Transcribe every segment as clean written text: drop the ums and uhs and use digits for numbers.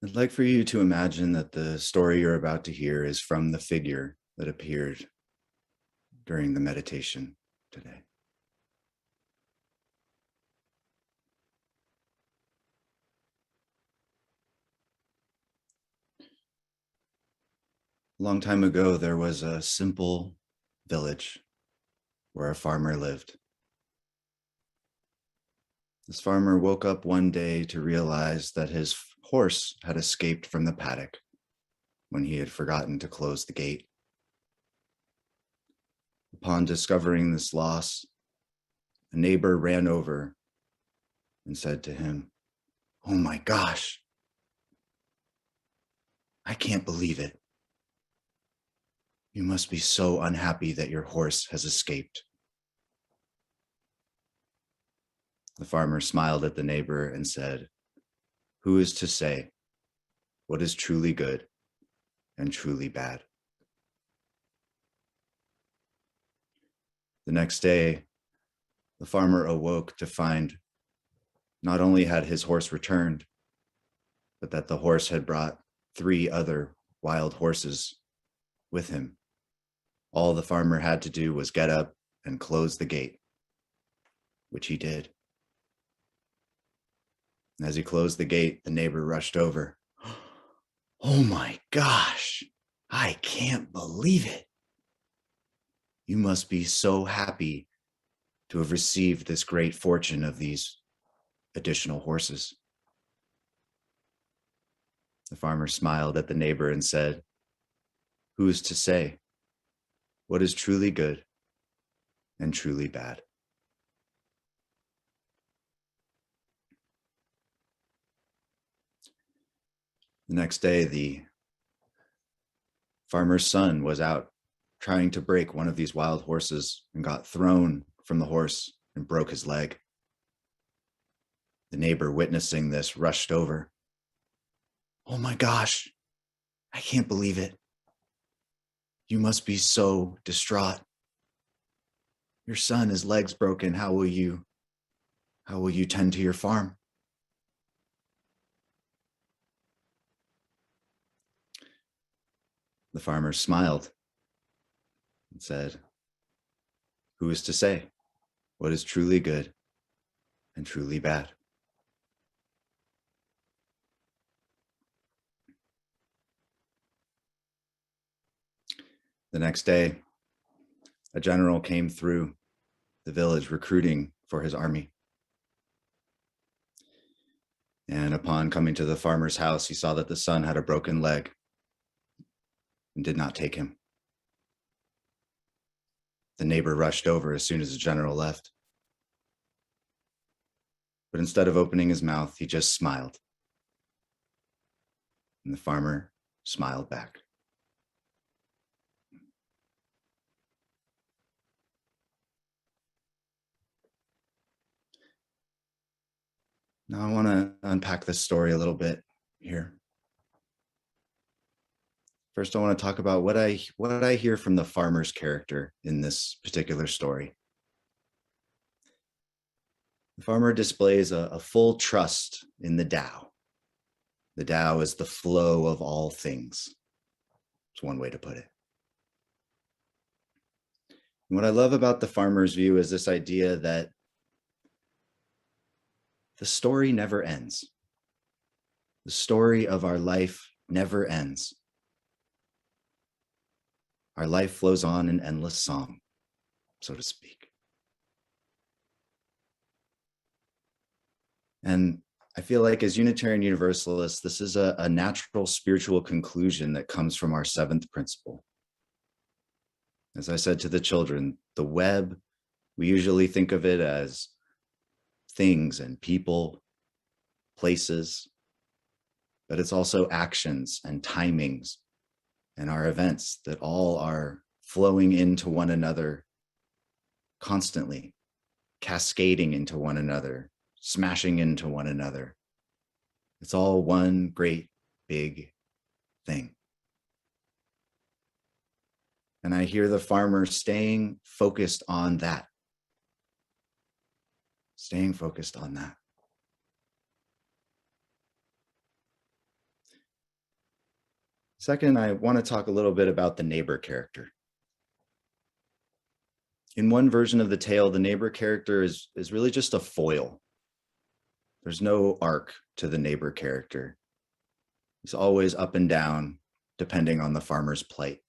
I'd like for you to imagine that the story you're about to hear is from the figure that appeared during the meditation today. A long time ago, there was a simple village where a farmer lived. This farmer woke up one day to realize that his horse had escaped from the paddock when he had forgotten to close the gate. Upon discovering this loss, a neighbor ran over and said to him, "Oh my gosh, I can't believe it. You must be so unhappy that your horse has escaped." The farmer smiled at the neighbor and said, "Who is to say what is truly good and truly bad?" The next day, the farmer awoke to find not only had his horse returned, but that the horse had brought 3 other wild horses with him. All the farmer had to do was get up and close the gate, which he did. As he closed the gate, the neighbor rushed over. "Oh my gosh, I can't believe it. You must be so happy to have received this great fortune of these additional horses." The farmer smiled at the neighbor and said, "Who is to say what is truly good and truly bad?" The next day, the farmer's son was out trying to break one of these wild horses and got thrown from the horse and broke his leg. The neighbor, witnessing this, rushed over. "Oh my gosh, I can't believe it. You must be so distraught. Your son, his leg's broken. How will you tend to your farm?" The farmer smiled and said, "Who is to say what is truly good and truly bad?" The next day, a general came through the village recruiting for his army. And upon coming to the farmer's house, he saw that the son had a broken leg and did not take him. The neighbor rushed over as soon as the general left. But instead of opening his mouth, he just smiled. And the farmer smiled back. Now I want to unpack this story a little bit here. First, I want to talk about what I hear from the farmer's character in this particular story. The farmer displays a full trust in the Tao. The Tao is the flow of all things. It's one way to put it. And what I love about the farmer's view is this idea that the story never ends. The story of our life never ends. Our life flows on in endless song, so to speak. And I feel like as Unitarian Universalists, this is a natural spiritual conclusion that comes from our 7th principle. As I said to the children, the web, we usually think of it as things and people, places, but it's also actions and timings and our events that all are flowing into one another constantly, cascading into one another, smashing into one another. It's all one great big thing. And I hear the farmer staying focused on that. Staying focused on that. Second, I want to talk a little bit about the neighbor character. In one version of the tale, the neighbor character is really just a foil. There's no arc to the neighbor character. He's always up and down, depending on the farmer's plight.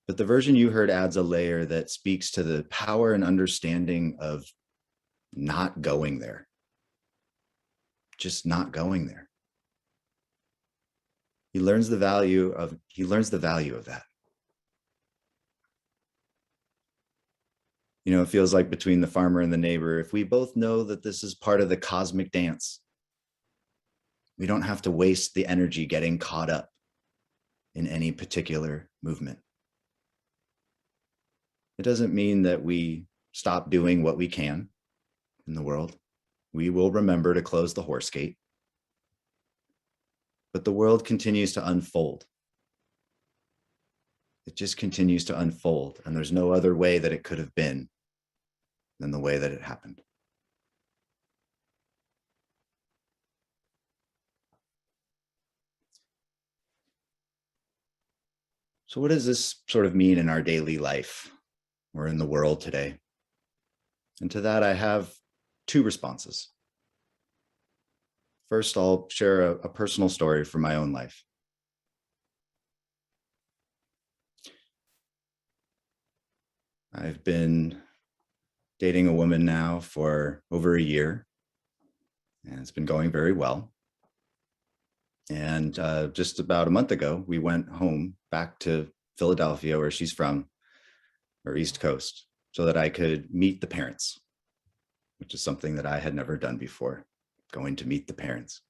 But the version you heard adds a layer that speaks to the power and understanding of not going there, just not going there. He learns the value of that. You know, it feels like between the farmer and the neighbor, if we both know that this is part of the cosmic dance, we don't have to waste the energy getting caught up in any particular movement. It doesn't mean that we stop doing what we can in the world. We will remember to close the horse gate. But the world continues to unfold. It just continues to unfold, and there's no other way that it could have been than the way that it happened. So what does this sort of mean in our daily life or in the world today? And to that, I have two responses. First, I'll share a personal story from my own life. I've been dating a woman now for over a year, and it's been going very well. And just about a month ago, we went home back to Philadelphia, where she's from, or East Coast, so that I could meet the parents, which is something that I had never done before, going to meet the parents.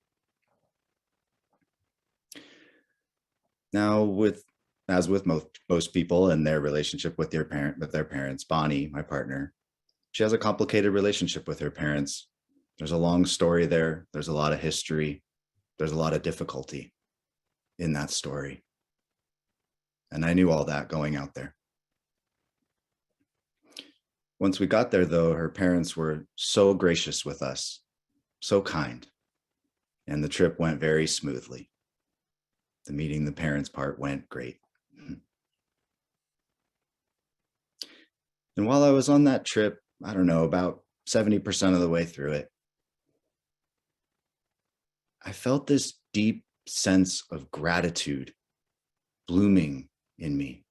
Now, as with most people in their relationship with their parents, Bonnie, my partner, she has a complicated relationship with her parents. There's a long story there. There's a lot of history. There's a lot of difficulty in that story. And I knew all that going out there. Once we got there, though, her parents were so gracious with us, so kind, and the trip went very smoothly. The meeting the parents part went great. And while I was on that trip, I don't know, about 70% of the way through it, I felt this deep sense of gratitude blooming in me.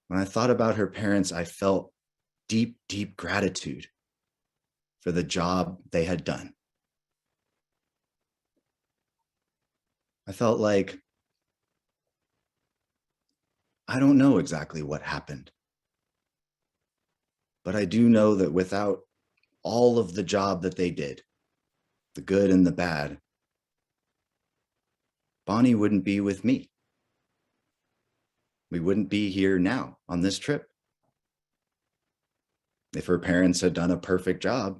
When I thought about her parents, I felt deep, deep gratitude for the job they had done. I felt like, I don't know exactly what happened, but I do know that without all of the job that they did, the good and the bad, Bonnie wouldn't be with me. We wouldn't be here now on this trip. If her parents had done a perfect job,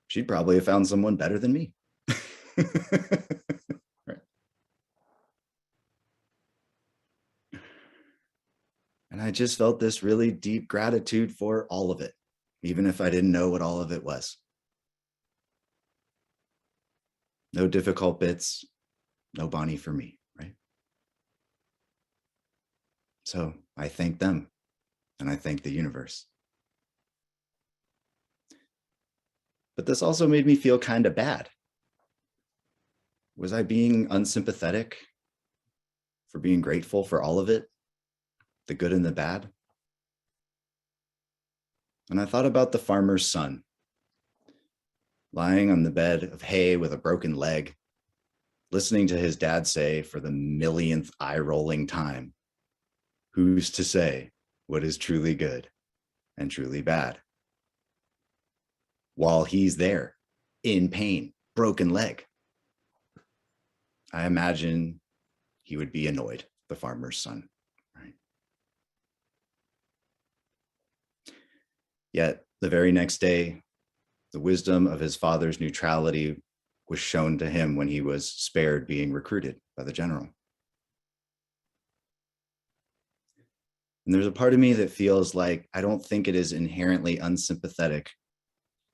she'd probably have found someone better than me. Right. And I just felt this really deep gratitude for all of it, even if I didn't know what all of it was. No difficult bits, no Bonnie for me, right? So I thank them and I thank the universe. But this also made me feel kind of bad. Was I being unsympathetic for being grateful for all of it, the good and the bad? And I thought about the farmer's son, lying on the bed of hay with a broken leg, listening to his dad say for the millionth eye-rolling time, "Who's to say what is truly good and truly bad?" While he's there, in pain, broken leg. I imagine he would be annoyed, the farmer's son, right? Yet the very next day, the wisdom of his father's neutrality was shown to him when he was spared being recruited by the general. And there's a part of me that feels like I don't think it is inherently unsympathetic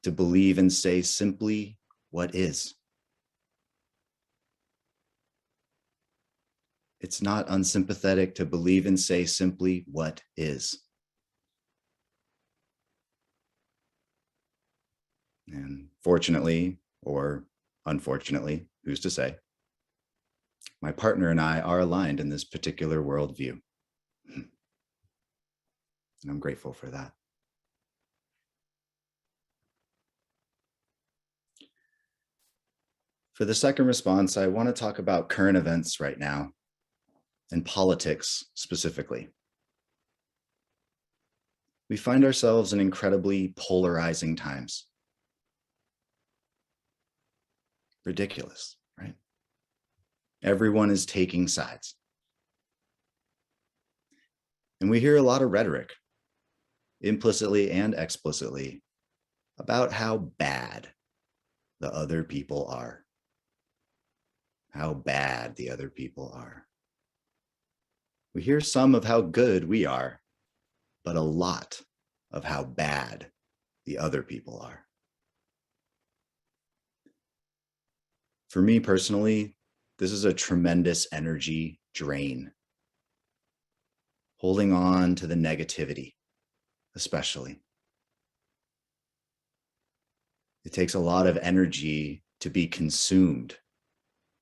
to believe and say simply what is. It's not unsympathetic to believe and say simply what is. And fortunately, or unfortunately, who's to say, my partner and I are aligned in this particular worldview. And I'm grateful for that. For the second response, I want to talk about current events right now and politics specifically. We find ourselves in incredibly polarizing times. Ridiculous, right? Everyone is taking sides. And we hear a lot of rhetoric, implicitly and explicitly, about how bad the other people are. How bad the other people are. We hear some of how good we are, but a lot of how bad the other people are. For me personally, this is a tremendous energy drain. Holding on to the negativity, especially. It takes a lot of energy to be consumed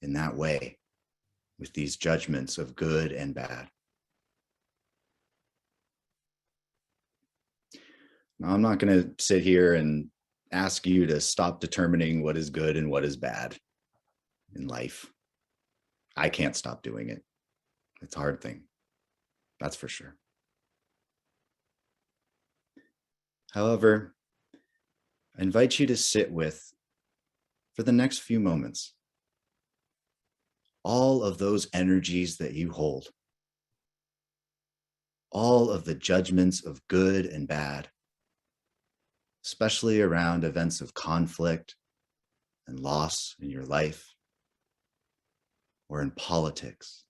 in that way with these judgments of good and bad. Now, I'm not going to sit here and ask you to stop determining what is good and what is bad in life. I can't stop doing it. It's a hard thing. That's for sure. However, I invite you to sit with, for the next few moments, all of those energies that you hold, all of the judgments of good and bad, especially around events of conflict and loss in your life or in politics.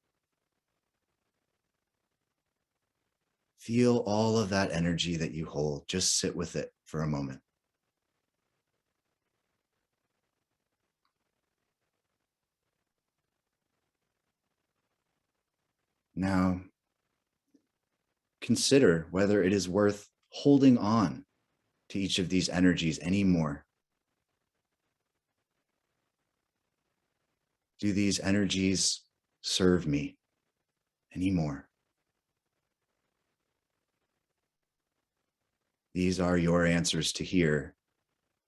Feel all of that energy that you hold. Just sit with it for a moment. Now, consider whether it is worth holding on to each of these energies anymore. Do these energies serve me anymore? These are your answers to here,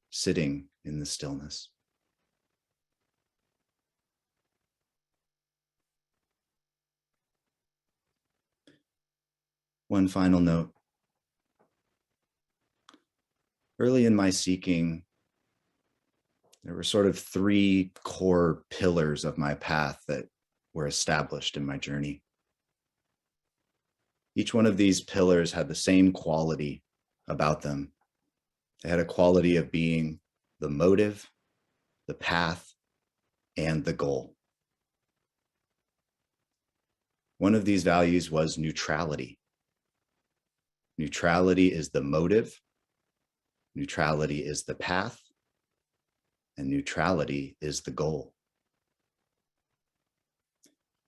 sitting in the stillness. One final note. Early in my seeking, there were sort of three core pillars of my path that were established in my journey. Each one of these pillars had the same quality about them. They had a quality of being the motive, the path, and the goal. One of these values was neutrality. Neutrality is the motive, neutrality is the path, and neutrality is the goal.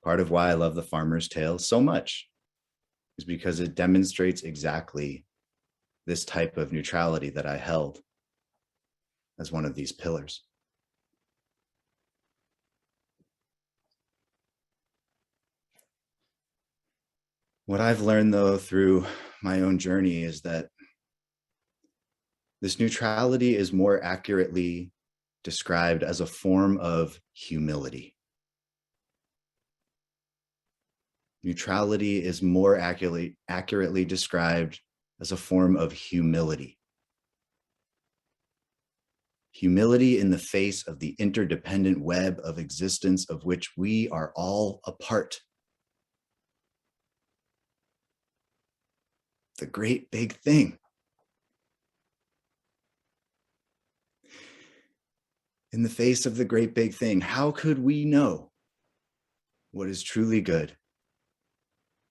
Part of why I love The Farmer's Tale so much is because it demonstrates exactly this type of neutrality that I held as one of these pillars. What I've learned, though, through my own journey is that this neutrality is more accurately described as a form of humility. Neutrality is more accurately described as a form of humility. Humility in the face of the interdependent web of existence of which we are all a part. The great big thing. In the face of the great big thing, how could we know what is truly good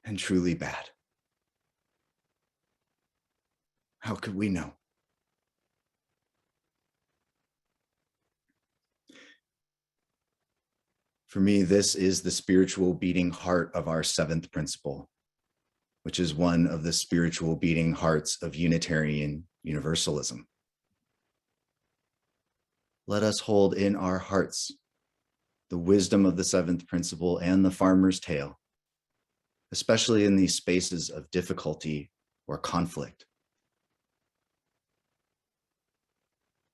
and truly bad? How could we know? For me, this is the spiritual beating heart of our seventh principle, which is one of the spiritual beating hearts of Unitarian Universalism. Let us hold in our hearts the wisdom of the seventh principle and the farmer's tale, especially in these spaces of difficulty or conflict.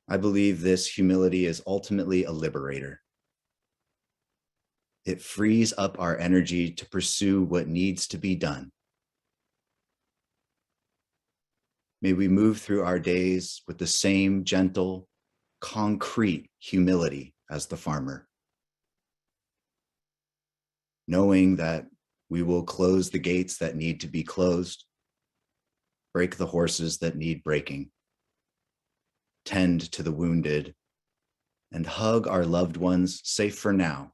I believe this humility is ultimately a liberator. It frees up our energy to pursue what needs to be done. May we move through our days with the same gentle, concrete humility as the farmer, knowing that we will close the gates that need to be closed, break the horses that need breaking, tend to the wounded, and hug our loved ones safe for now,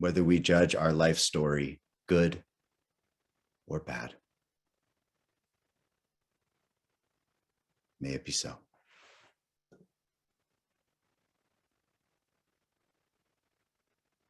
whether we judge our life story good or bad. May it be so.